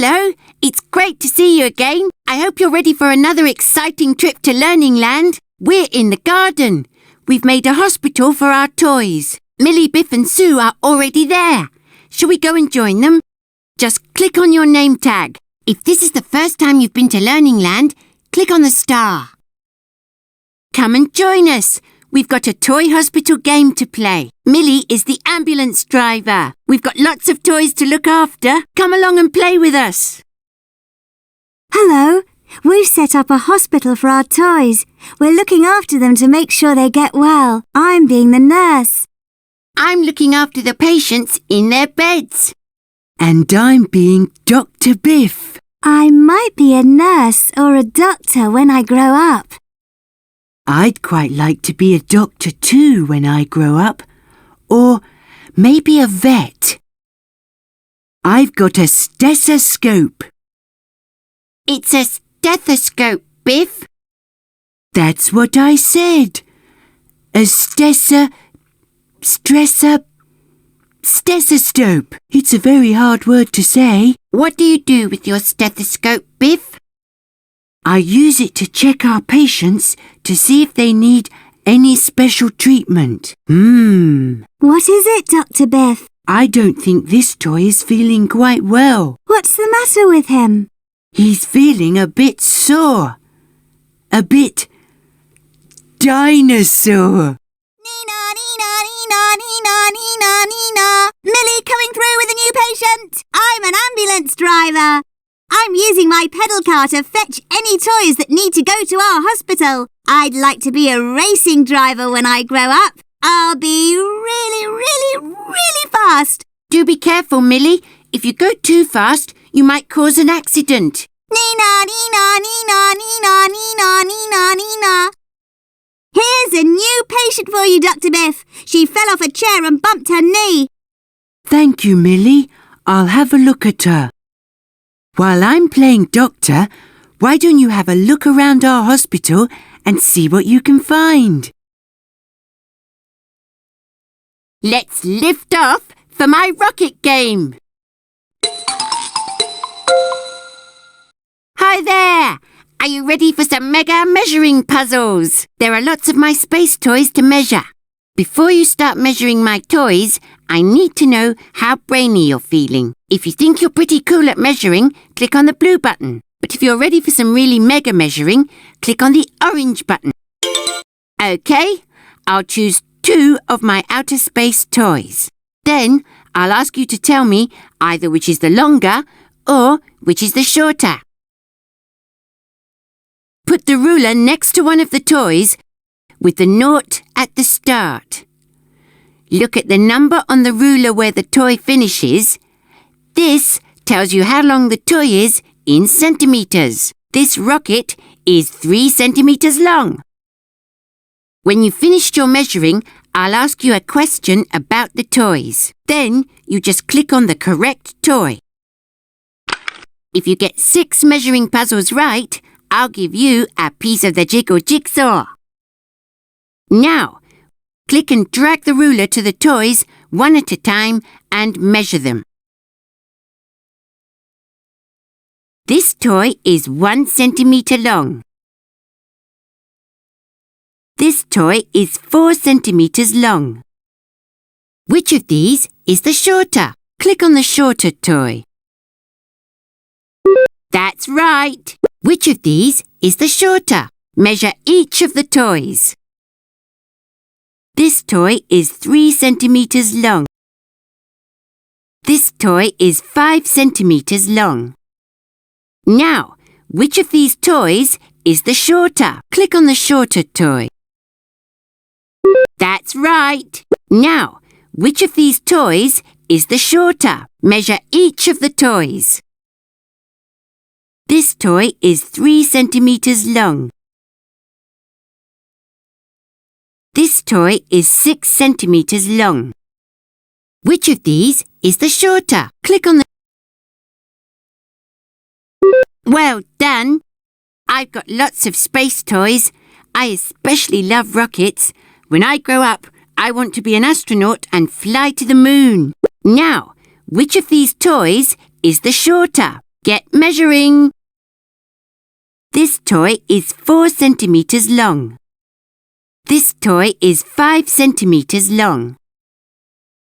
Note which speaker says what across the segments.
Speaker 1: Hello, it's great to see you again. I hope you're ready for another exciting trip to Learning Land. We're in the garden. We've made a hospital for our toys. Millie, Biff and Sue are already there. Shall we go and join them? Just click on your name tag. If this is the first time you've been to Learning Land, click on the star. Come and join us. We've got a toy hospital game to play. Millie is the ambulance driver. We've got lots of toys to look after. Come along and play with us.
Speaker 2: Hello. We've set up a hospital for our toys. We're looking after them to make sure they get well. I'm being the nurse.
Speaker 1: I'm looking after the patients in their beds.
Speaker 3: And I'm being Dr. Biff.
Speaker 2: I might be a nurse or a doctor when I grow up.
Speaker 3: I'd quite like to be a doctor too when I grow up. Or maybe a vet. I've got a stethoscope.
Speaker 1: It's a stethoscope, Biff.
Speaker 3: That's what I said. A stethoscope. It's a very hard word to say.
Speaker 1: What do you do with your stethoscope, Biff?
Speaker 3: I use it to check our patients to see if they need any special treatment.
Speaker 2: What is it, Dr. Biff?
Speaker 3: I don't think this toy is feeling quite well.
Speaker 2: What's the matter with him?
Speaker 3: He's feeling a bit sore. A bit dinosaur.
Speaker 2: Nina, Nina, Nina, Nina, Nina, Nina. Millie coming through with a new patient. I'm an ambulance driver. I'm using my pedal car to fetch any toys that need to go to our hospital. I'd like to be a racing driver when I grow up. I'll be really fast.
Speaker 1: Do be careful, Millie. If you go too fast, you might cause an accident.
Speaker 2: Nina, Nina, Nina, Nina, Nina, Nina, Nina. Here's a new patient for you, Dr. Biff. She fell off a chair and bumped her knee.
Speaker 3: Thank you, Millie. I'll have a look at her. While I'm playing doctor, why don't you have a look around our hospital and see what you can find?
Speaker 1: Let's lift off for my rocket game. Hi there! Are you ready for some mega measuring puzzles? There are lots of my space toys to measure. Before you start measuring my toys, I need to know how brainy you're feeling. If you think you're pretty cool at measuring, click on the blue button. But if you're ready for some really mega measuring, click on the orange button. OK, I'll choose 2 of my outer space toys. Then I'll ask you to tell me either which is the longer or which is the shorter. Put the ruler next to one of the toys with the nought at the start. Look at the number on the ruler where the toy finishes. This tells you how long the toy is in centimetres. This rocket is 3 centimetres long. When you've finished your measuring, I'll ask you a question about the toys. Then you just click on the correct toy. If you get 6 measuring puzzles right, I'll give you a piece of the jiggle jigsaw. Now, click and drag the ruler to the toys one at a time and measure them. This toy is 1 centimetre long. This toy is 4 centimetres long. Which of these is the shorter? Click on the shorter toy. That's right! Which of these is the shorter? Measure each of the toys. This toy is 3 centimetres long. This toy is 5 centimetres long. Now, which of these toys is the shorter? Click on the shorter toy. That's right! Now, which of these toys is the shorter? Measure each of the toys. This toy is 3 centimetres long. This toy is 6 centimetres long. Which of these is the shorter? Click on the... Well done! I've got lots of space toys. I especially love rockets. When I grow up, I want to be an astronaut and fly to the moon. Now, which of these toys is the shorter? Get measuring. This toy is 4 centimeters long. This toy is 5 centimeters long.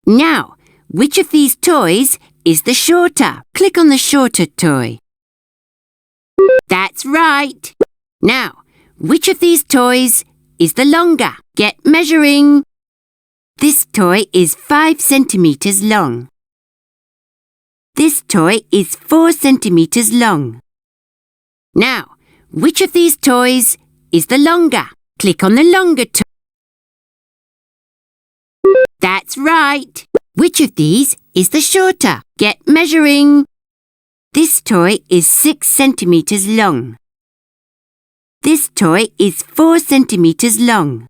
Speaker 1: Now, which of these toys is the shorter? Click on the shorter toy. That's right. Now, which of these toys is the longer? Get measuring. This toy is 5 centimeters long. This toy is 4 centimeters long. Now, which of these toys is the longer? Click on the longer toy. That's right. Which of these is the shorter? Get measuring. This toy is 6 centimeters long. This toy is 4 centimeters long.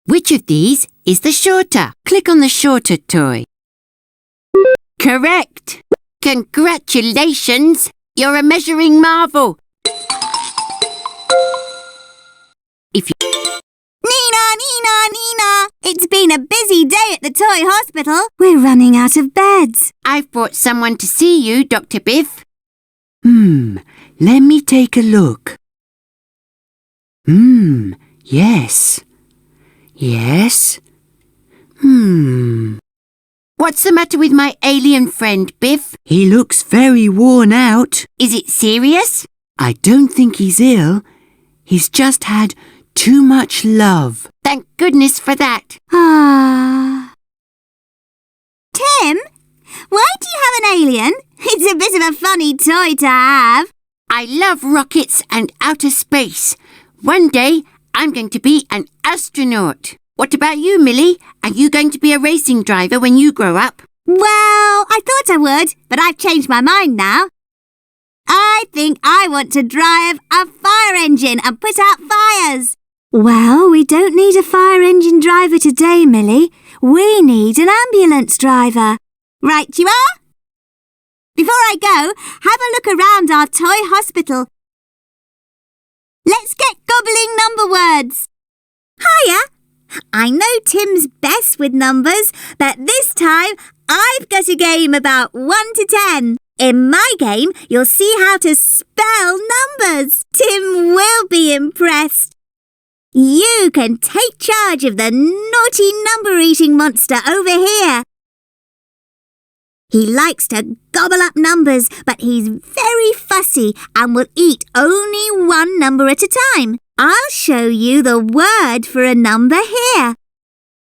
Speaker 1: Which of these is the shorter? Click on the shorter toy. Correct! Congratulations! You're a measuring marvel! If you...
Speaker 2: Nina, Nina, Nina! It's been a busy day at the toy hospital. We're running out of beds.
Speaker 1: I've brought someone to see you, Dr. Biff.
Speaker 3: Let me take a look. Yes. Yes.
Speaker 1: What's the matter with my alien friend, Biff?
Speaker 3: He looks very worn out.
Speaker 1: Is it serious?
Speaker 3: I don't think he's ill. He's just had too much love.
Speaker 1: Thank goodness for that.
Speaker 2: Tim, why do you have an alien? It's a bit of a funny toy to have.
Speaker 1: I love rockets and outer space. One day, I'm going to be an astronaut. What about you, Millie? Are you going to be a racing driver when you grow up?
Speaker 2: Well, I thought I would, but I've changed my mind now. I think I want to drive a fire engine and put out fires. Well, we don't need a fire engine driver today, Millie. We need an ambulance driver. Right you are? Before I go, have a look around our toy hospital. Let's get gobbling number words. Hiya! I know Tim's best with numbers, but this time I've got a game about 1 to 10. In my game, you'll see how to spell numbers. Tim will be impressed. You can take charge of the naughty number-eating monster over here. He likes to gobble up numbers, but he's very fussy and will eat only one number at a time. I'll show you the word for a number here.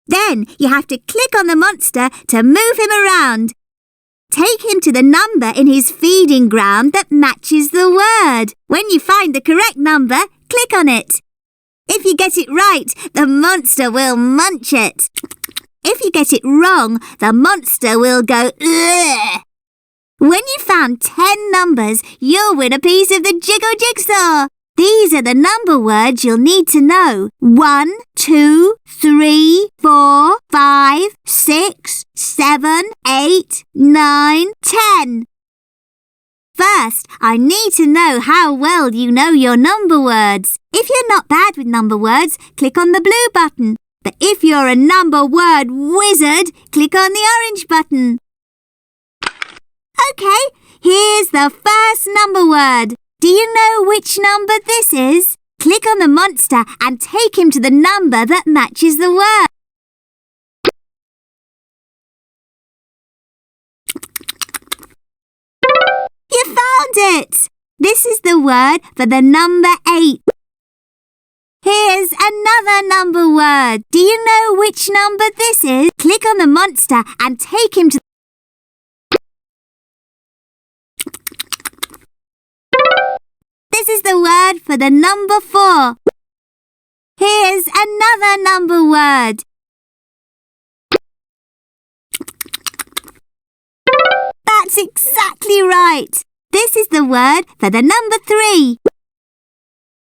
Speaker 2: Then you have to click on the monster to move him around. Take him to the number in his feeding ground that matches the word. When you find the correct number, click on it. If you get it right, the monster will munch it. If you get it wrong, the monster will go ugh. When you found 10 numbers, you'll win a piece of the Jiggle Jigsaw. These are the number words you'll need to know. 1, 2, 3, 4, 5, 6, 7, 8, 9, 10. First, I need to know how well you know your number words. If you're not bad with number words, click on the blue button. But if you're a number word wizard, click on the orange button. OK, here's the first number word. Do you know which number this is? Click on the monster and take him to the number that matches the word. You found it! This is the word for the number 8. Here's another number word. Do you know which number this is? Click on the monster and take him to... This is the word for the number 4. Here's another number word. That's exactly right. This is the word for the number 3.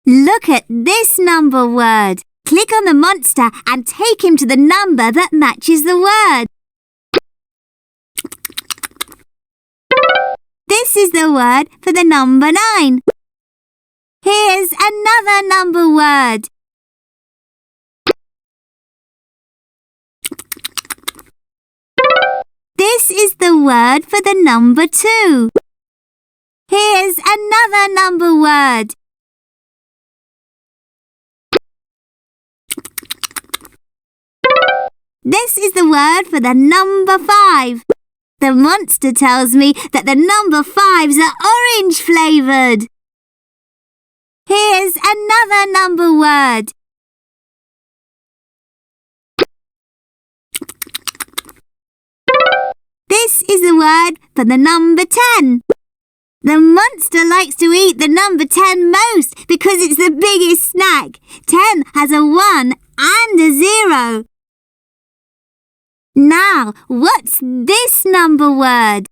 Speaker 2: Look at this number word. Click on the monster and take him to the number that matches the word. This is the word for the number 9. Here's another number word. This is the word for the number 2. Here's another number word. This is the word for the number 5. The monster tells me that the number 5s are orange flavoured. Here's another number word. This is the word for the number 10. The monster likes to eat the number 10 most because it's the biggest snack. 10 has a 1 and a 0. Now, what's this number word?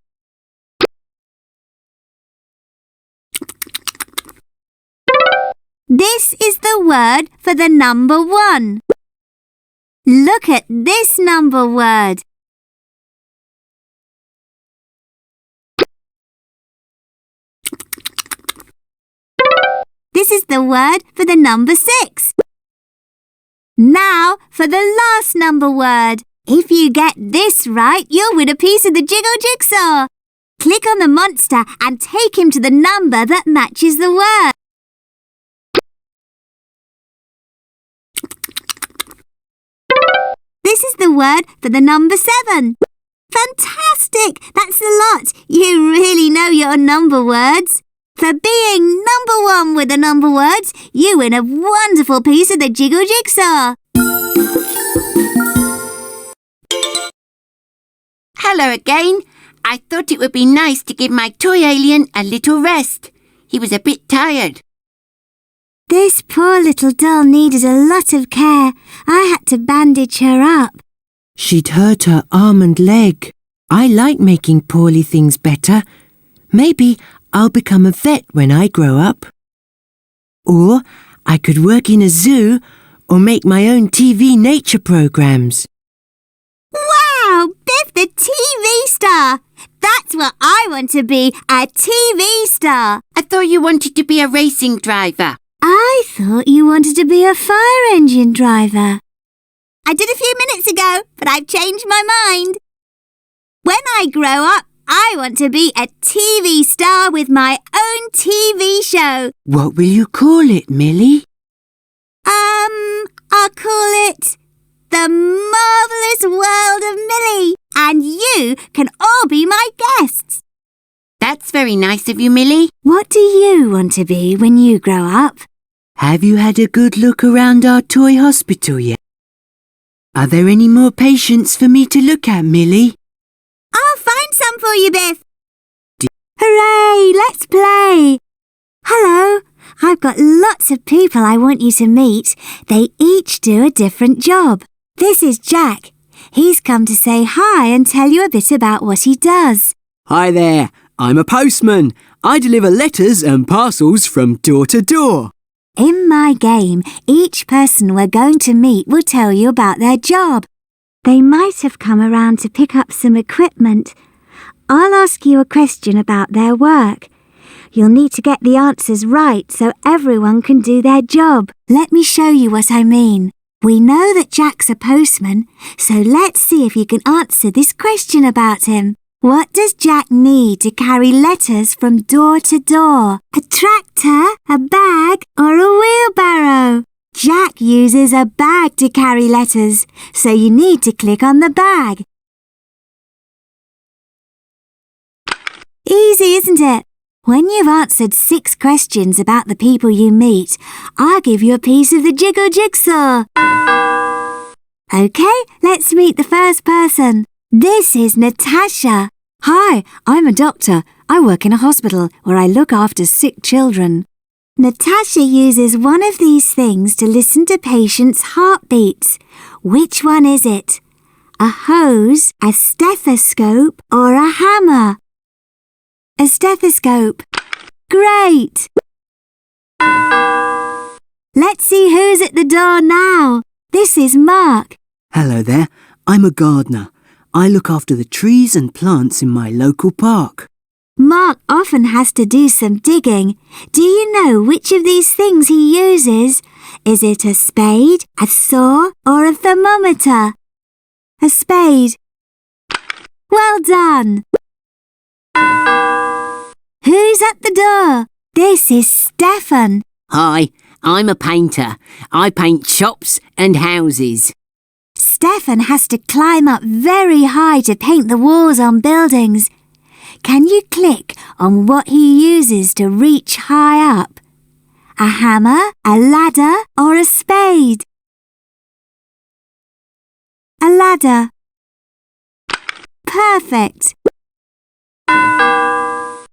Speaker 2: This is the word for the number 1. Look at this number word. This is the word for the number 6. Now for the last number word. If you get this right, you'll win a piece of the Jiggle Jigsaw. Click on the monster and take him to the number that matches the word. This is the word for the number 7. Fantastic! That's a lot. You really know your number words. For being number 1 with the number words, you win a wonderful piece of the Jiggle Jigsaw.
Speaker 1: Hello again. I thought it would be nice to give my toy alien a little rest. He was a bit tired.
Speaker 2: This poor little doll needed a lot of care. I had to bandage her up.
Speaker 3: She'd hurt her arm and leg. I like making poorly things better. Maybe I'll become a vet when I grow up. Or I could work in a zoo or make my own TV nature programs.
Speaker 2: Wow, Biff the TV star! That's what I want to be, a TV star.
Speaker 1: I thought you wanted to be a racing driver.
Speaker 2: I thought you wanted to be a fire engine driver. I did a few minutes ago, but I've changed my mind. When I grow up, I want to be a TV star with my own TV show.
Speaker 3: What will you call it, Millie?
Speaker 2: I'll call it The Marvellous World of Millie, and you can all be my guests.
Speaker 1: That's very nice of you, Millie.
Speaker 2: What do you want to be when you grow up?
Speaker 3: Have you had a good look around our toy hospital yet? Are there any more patients for me to look at, Millie?
Speaker 2: I'll find some for you, Biff. Hooray, let's play. Hello, I've got lots of people I want you to meet. They each do a different job. This is Jack. He's come to say hi and tell you a bit about what he does.
Speaker 4: Hi there, I'm a postman. I deliver letters and parcels from door to door.
Speaker 2: In my game, each person we're going to meet will tell you about their job. They might have come around to pick up some equipment. I'll ask you a question about their work. You'll need to get the answers right so everyone can do their job. Let me show you what I mean. We know that Jack's a postman, so let's see if you can answer this question about him. What does Jack need to carry letters from door to door? A tractor, a bag, or a wheelbarrow? Jack uses a bag to carry letters, so you need to click on the bag. Easy, isn't it? When you've answered 6 questions about the people you meet, I'll give you a piece of the Jiggle Jigsaw. OK, let's meet the first person. This is Natasha. Hi, I'm a doctor. I work in a hospital where I look after sick children. Natasha uses one of these things to listen to patients' heartbeats. Which one is it? A hose, a stethoscope, or a hammer? A stethoscope. Great! Let's see who's at the door now. This is Mark.
Speaker 4: Hello there, I'm a gardener. I look after the trees and plants in my local park.
Speaker 2: Mark often has to do some digging. Do you know which of these things he uses? Is it a spade, a saw, or a thermometer? A spade. Well done! Who's at the door? This is Stefan.
Speaker 1: Hi, I'm a painter. I paint shops and houses.
Speaker 2: Stefan has to climb up very high to paint the walls on buildings. Can you click on what he uses to reach high up? A hammer, a ladder, or a spade? A ladder. Perfect.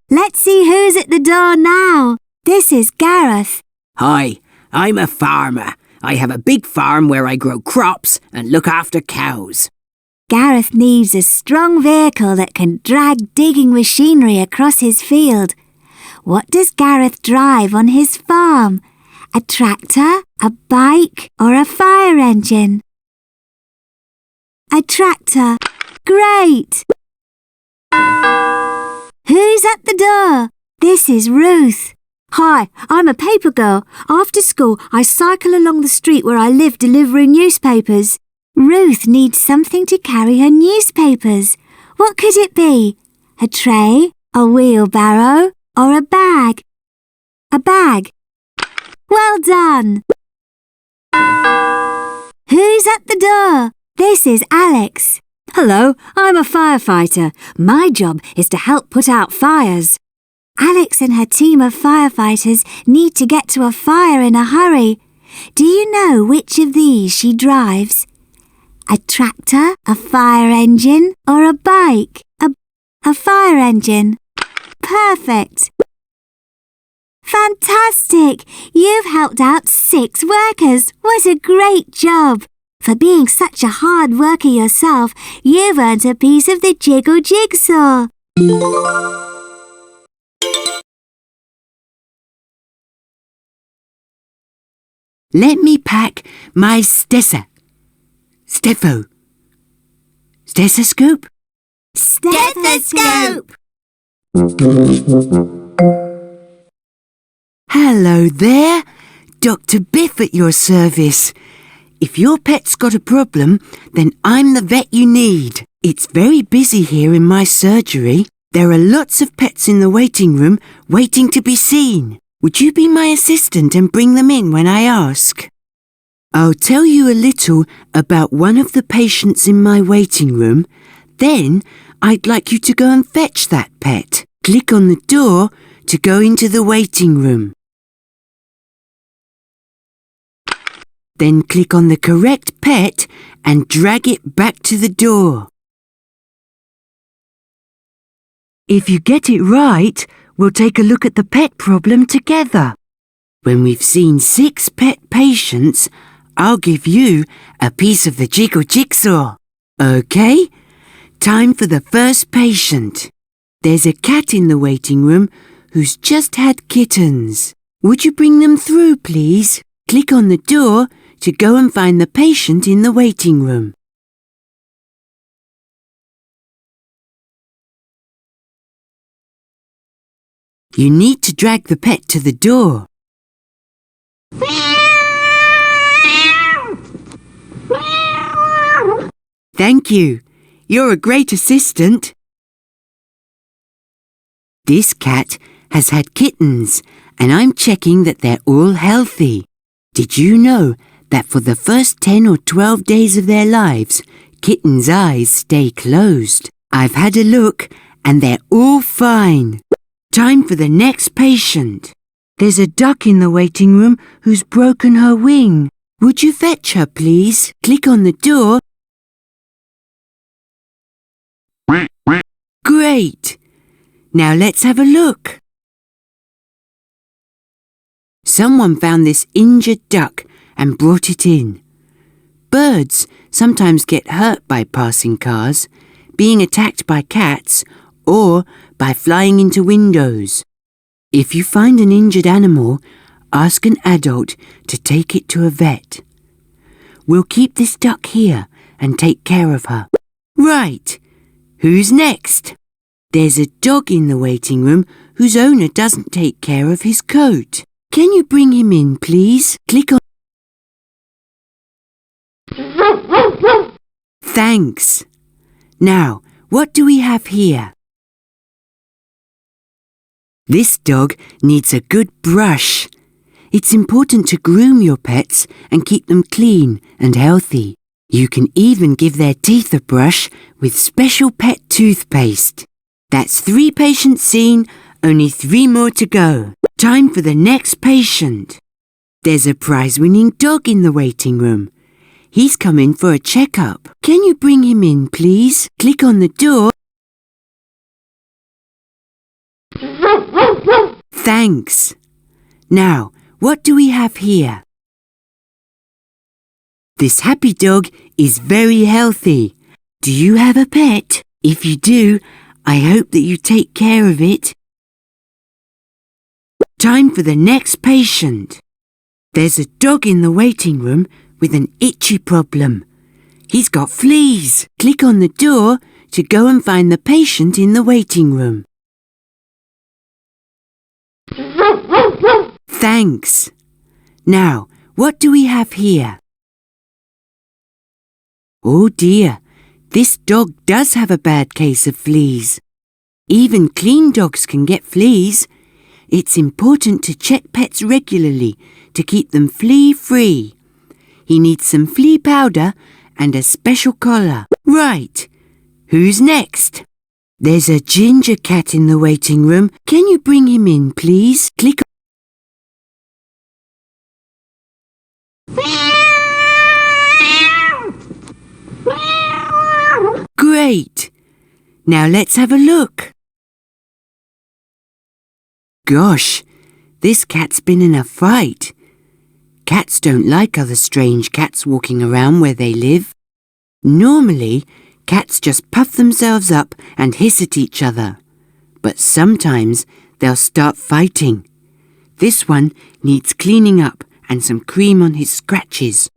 Speaker 2: Let's see who's at the door now. This is Gareth.
Speaker 5: Hi, I'm a farmer. I have a big farm where I grow crops and look after cows.
Speaker 2: Gareth needs a strong vehicle that can drag digging machinery across his field. What does Gareth drive on his farm? A tractor, a bike, or a fire engine? A tractor. Great! Who's at the door? This is Ruth. Hi, I'm a paper girl. After school, I cycle along the street where I live delivering newspapers. Ruth needs something to carry her newspapers. What could it be? A tray, a wheelbarrow, or a bag? A bag. Well done. Who's at the door? This is Alex. Hello, I'm a firefighter. My job is to help put out fires. Alex and her team of firefighters need to get to a fire in a hurry. Do you know which of these she drives? A tractor, a fire engine, or a bike? A fire engine. Perfect. Fantastic! You've helped out 6 workers. What a great job! For being such a hard worker yourself, you've earned a piece of the Jiggle Jigsaw.
Speaker 3: Let me pack my stethoscope. Stethoscope?
Speaker 2: Stethoscope!
Speaker 3: Hello there, Dr. Biff at your service. If your pet's got a problem, then I'm the vet you need. It's very busy here in my surgery. There are lots of pets in the waiting room waiting to be seen. Would you be my assistant and bring them in when I ask? I'll tell you a little about one of the patients in my waiting room. Then I'd like you to go and fetch that pet. Click on the door to go into the waiting room. Then click on the correct pet and drag it back to the door. If you get it right, we'll take a look at the pet problem together. When we've seen 6 pet patients, I'll give you a piece of the Jiggle Jigsaw. OK? Time for the first patient. There's a cat in the waiting room who's just had kittens. Would you bring them through, please? Click on the door to go and find the patient in the waiting room. You need to drag the pet to the door. Thank you. You're a great assistant. This cat has had kittens, and I'm checking that they're all healthy. Did you know that for the first 10 or 12 days of their lives, kittens' eyes stay closed? I've had a look, and they're all fine. Time for the next patient. There's a duck in the waiting room who's broken her wing. Would you fetch her, please? Click on the door. Great! Now let's have a look. Someone found this injured duck and brought it in. Birds sometimes get hurt by passing cars, being attacked by cats, or by flying into windows. If you find an injured animal, ask an adult to take it to a vet. We'll keep this duck here and take care of her. Right, who's next? There's a dog in the waiting room whose owner doesn't take care of his coat. Can you bring him in, please? Click on... Thanks. Now, what do we have here? This dog needs a good brush. It's important to groom your pets and keep them clean and healthy. You can even give their teeth a brush with special pet toothpaste. That's 3 patients seen, only 3 more to go. Time for the next patient. There's a prize-winning dog in the waiting room. He's come in for a checkup. Can you bring him in, please? Click on the door. Thanks. Now, what do we have here? This happy dog is very healthy. Do you have a pet? If you do, I hope that you take care of it. Time for the next patient. There's a dog in the waiting room with an itchy problem. He's got fleas. Click on the door to go and find the patient in the waiting room. Thanks. Now, what do we have here? Oh dear, this dog does have a bad case of fleas. Even clean dogs can get fleas. It's important to check pets regularly to keep them flea-free. He needs some flea powder and a special collar. Right, who's next? There's a ginger cat in the waiting room. Can you bring him in, please? Click. Great! Now let's have a look. Gosh, this cat's been in a fight. Cats don't like other strange cats walking around where they live. Normally, cats just puff themselves up and hiss at each other. But sometimes they'll start fighting. This one needs cleaning up and some cream on his scratches.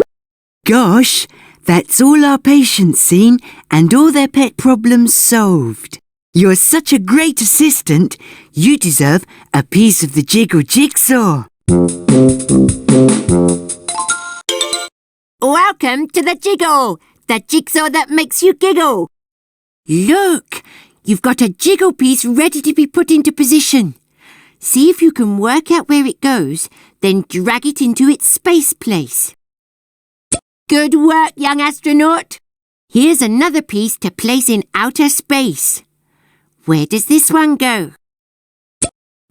Speaker 3: Gosh, that's all our patients seen and all their pet problems solved. You're such a great assistant, you deserve a piece of the Jiggle Jigsaw.
Speaker 1: Welcome to the jigsaw that makes you giggle. Look, you've got a jiggle piece ready to be put into position. See if you can work out where it goes, then drag it into its space place. Good work, young astronaut. Here's another piece to place in outer space. Where does this one go?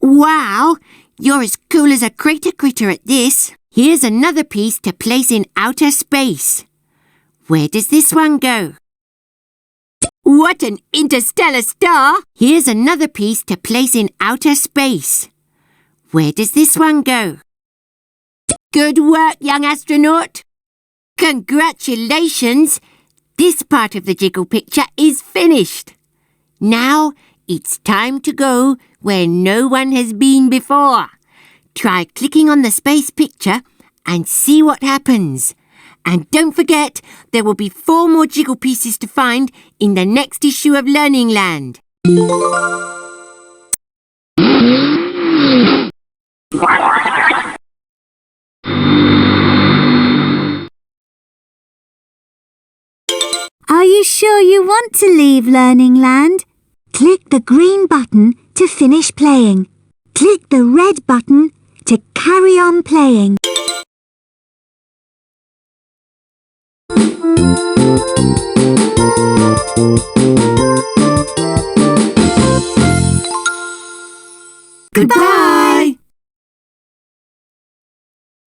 Speaker 1: Wow, you're as cool as a crater critter at this. Here's another piece to place in outer space. Where does this one go? What an interstellar star! Here's another piece to place in outer space. Where does this one go? Good work, young astronaut! Congratulations! This part of the jiggle picture is finished. Now it's time to go where no one has been before. Try clicking on the space picture and see what happens. And don't forget, there will be 4 more jiggle pieces to find in the next issue of Learning Land.
Speaker 2: Are you sure you want to leave Learning Land? Click the green button to finish playing. Click the red button to carry on playing.
Speaker 1: Goodbye!